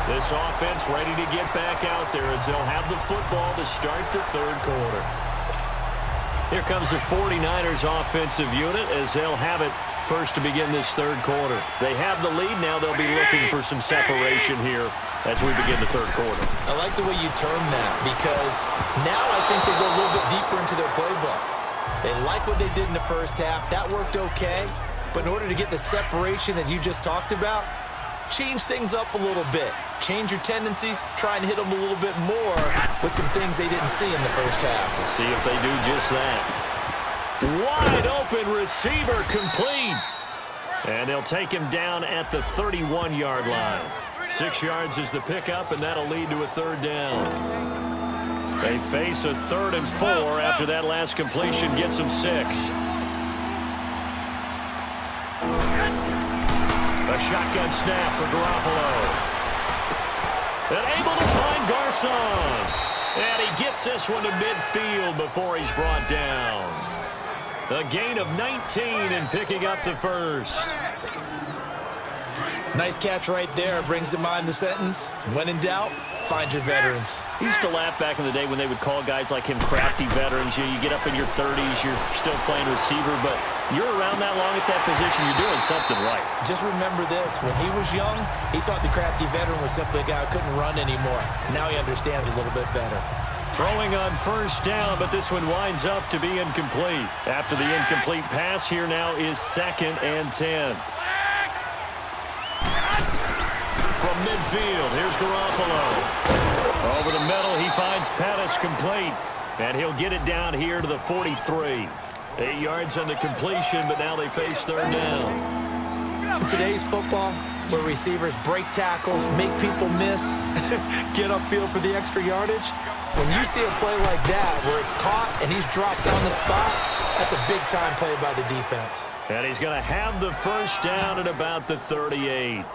This offense ready to get back out there as they'll have the football to start the third quarter. Here comes the 49ers offensive unit as they'll have it first to begin this third quarter. They have the lead. Now they'll be looking for some separation here as we begin the third quarter. I like the way you term that because now I think they go a little bit deeper into their playbook. They like what they did in the first half. That worked okay. But in order to get the separation that you just talked about, change things up a little bit. Change your tendencies. Try and hit them a little bit more with some things they didn't see in the first half. Let's see if they do just that. Wide open receiver complete. And they'll take him down at the 31-yard line. 6 yards is the pickup, and that'll lead to a third down. They face a 3rd and 4 after that last completion gets them 6. A shotgun snap for Garoppolo. And able to find Garcon. And he gets this one to midfield before he's brought down. A gain of 19 and picking up the first. Nice catch right there. Brings to mind the sentence, when in doubt, find your veterans. He used to laugh back in the day when they would call guys like him crafty veterans. You get up in your 30s, you're still playing receiver, but you're around that long at that position, you're doing something right. Just remember this. When he was young, he thought the crafty veteran was simply a guy who couldn't run anymore. Now he understands a little bit better. Throwing on first down, but this one winds up to be incomplete. After the incomplete pass, here now is 2nd and 10. From midfield, here's Garoppolo. Over the middle, he finds Pettis complete. And he'll get it down here to the 43. 8 yards on the completion, but now they face third down. In today's football, where receivers break tackles, make people miss, get upfield for the extra yardage, when you see a play like that where it's caught and he's dropped on the spot, that's a big-time play by the defense. And he's going to have the first down at about the 38.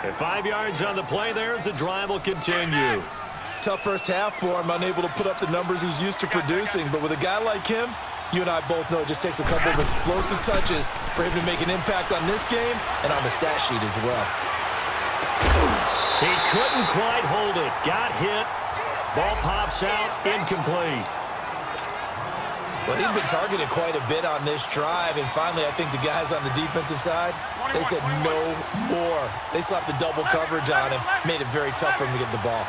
At 5 yards on the play there as the drive will continue. Tough first half for him, unable to put up the numbers he's used to producing. But with a guy like him, you and I both know it just takes a couple of explosive touches for him to make an impact on this game and on the stat sheet as well. He couldn't quite hold it. Got hit. Ball pops out. Incomplete. Well, he's been targeted quite a bit on this drive, and finally I think the guys on the defensive side, they said no more. They slapped the double coverage on him, made it very tough for him to get the ball.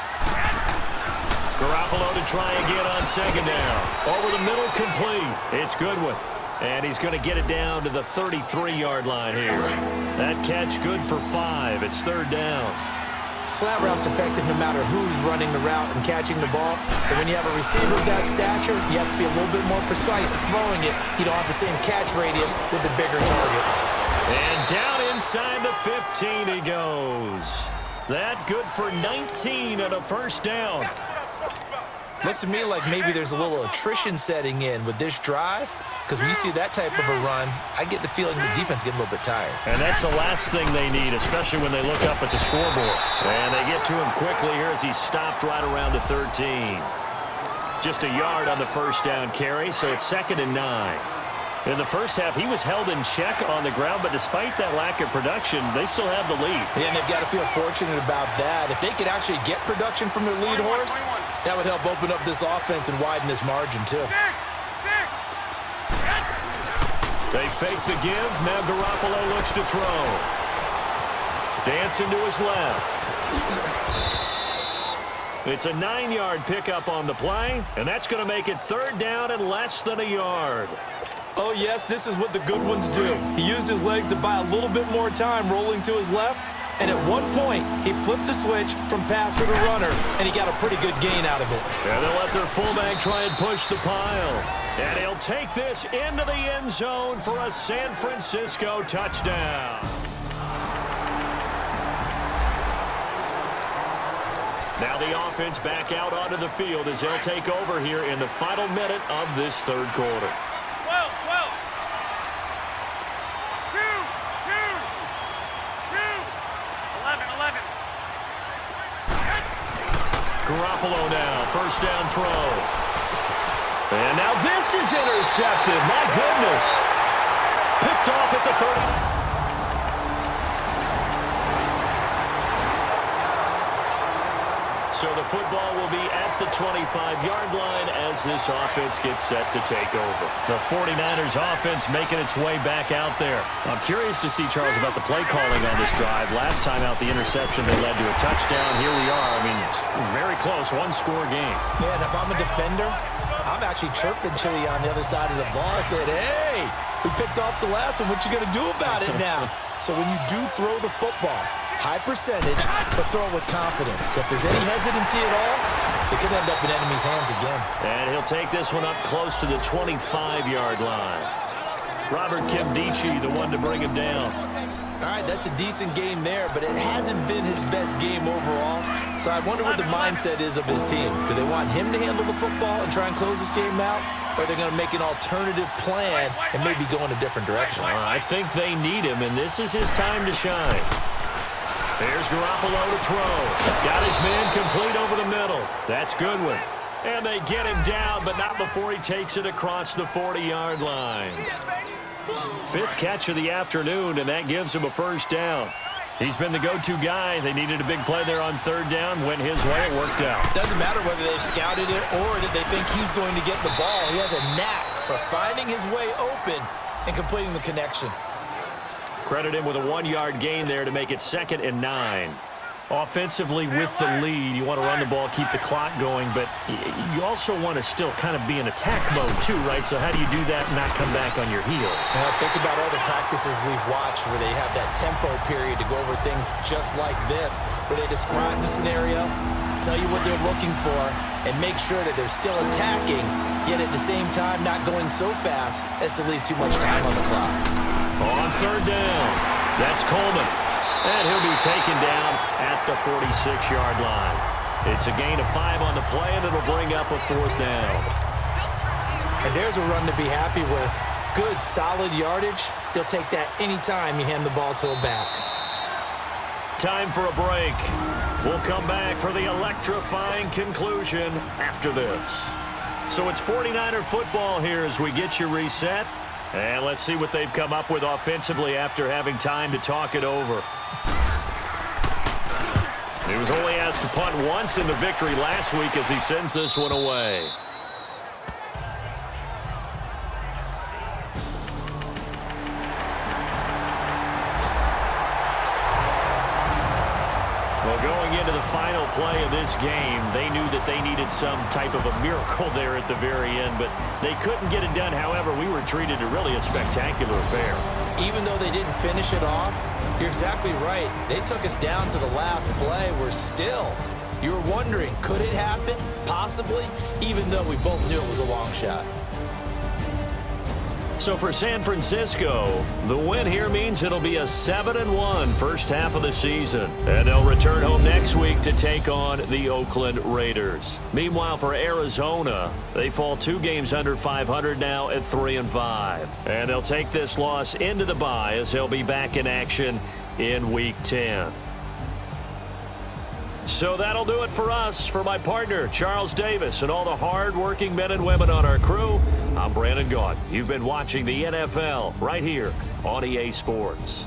Garoppolo to try again on 2nd down. Over the middle, complete. It's Goodwin. And he's going to get it down to the 33-yard line here. That catch good for 5. It's 3rd down. Slant route's effective no matter who's running the route and catching the ball. But when you have a receiver of that stature, you have to be a little bit more precise throwing it. You don't have the same catch radius with the bigger targets. And down inside the 15 he goes. That good for 19 and a first down. Looks to me like maybe there's a little attrition setting in with this drive, because when you see that type of a run, I get the feeling the defense getting a little bit tired. And that's the last thing they need, especially when they look up at the scoreboard. And they get to him quickly here as he stopped right around the 13. Just a yard on the first down carry, so it's 2nd and 9. In the first half, he was held in check on the ground, but despite that lack of production, they still have the lead. Yeah, and they've got to feel fortunate about that. If they could actually get production from their lead horse, that would help open up this offense and widen this margin, too. They fake the give. Now Garoppolo looks to throw. Dancing to his left. It's a 9-yard pickup on the play, and that's going to make it 3rd down and less than a yard. Oh, yes, this is what the good ones do. He used his legs to buy a little bit more time rolling to his left, and at one point, he flipped the switch from passer to runner, and he got a pretty good gain out of it. And they'll let their fullback try and push the pile. And he'll take this into the end zone for a San Francisco touchdown. Now the offense back out onto the field as they'll take over here in the final minute of this third quarter. 11. Garoppolo now, first down throw. And now this is intercepted. My goodness. Picked off at the 30. So the football will be at the 25-yard line as this offense gets set to take over. The 49ers offense making its way back out there. I'm curious to see, Charles, about the play calling on this drive. Last time out, the interception that led to a touchdown. Here we are. I mean, it's very close, one-score game. Yeah, and if I'm a defender, I'm actually chirping Chili on the other side of the ball. I said, hey, we picked off the last one. What you going to do about it now? So when you do throw the football, high percentage, but throw it with confidence. If there's any hesitancy at all, it could end up in enemy's hands again. And he'll take this one up close to the 25-yard line. Robert Kimdichie, the one to bring him down. All right, that's a decent game there, but it hasn't been his best game overall. So I wonder what the mindset is of his team. Do they want him to handle the football and try and close this game out? Or are they going to make an alternative plan and maybe go in a different direction? I think they need him, and this is his time to shine. There's Garoppolo to throw. Got his man complete over the middle. That's Goodwin. And they get him down, but not before he takes it across the 40-yard line. Fifth catch of the afternoon, and that gives him a first down. He's been the go-to guy. They needed a big play there on third down. Went his way. It worked out. Doesn't matter whether they've scouted it or that they think he's going to get the ball. He has a knack for finding his way open and completing the connection. Credit him with a 1-yard gain there to make it 2nd and 9. Offensively with the lead, you want to run the ball, keep the clock going, but you also want to still kind of be in attack mode too, right? So how do you do that and not come back on your heels? Now, think about all the practices we've watched where they have that tempo period to go over things just like this, where they describe the scenario, tell you what they're looking for, and make sure that they're still attacking, yet at the same time not going so fast as to leave too much time on the clock. On third down, that's Coleman. And he'll be taken down at the 46-yard line. It's a gain of 5 on the play, and it'll bring up a 4th down. And there's a run to be happy with. Good, solid yardage. They'll take that anytime you hand the ball to a back. Time for a break. We'll come back for the electrifying conclusion after this. So it's 49er football here as we get you reset. And let's see what they've come up with offensively after having time to talk it over. He was only asked to punt once in the victory last week as he sends this one away. Well, going into the final play of this game, they knew that they needed some type of a miracle there at the very end, but they couldn't get it done. However, we were treated to really a spectacular affair. Even though they didn't finish it off, you're exactly right. They took us down to the last play. We're still, you were wondering, could it happen? Possibly, even though we both knew it was a long shot. So for San Francisco, the win here means it'll be a 7-1 first half of the season. And they'll return home next week to take on the Oakland Raiders. Meanwhile, for Arizona, they fall 2 games under 500 now at 3-5. And they'll take this loss into the bye as they'll be back in action in Week 10. So that'll do it for us. For my partner, Charles Davis, and all the hard-working men and women on our crew, I'm Brandon Gaudin. You've been watching the NFL right here on EA Sports.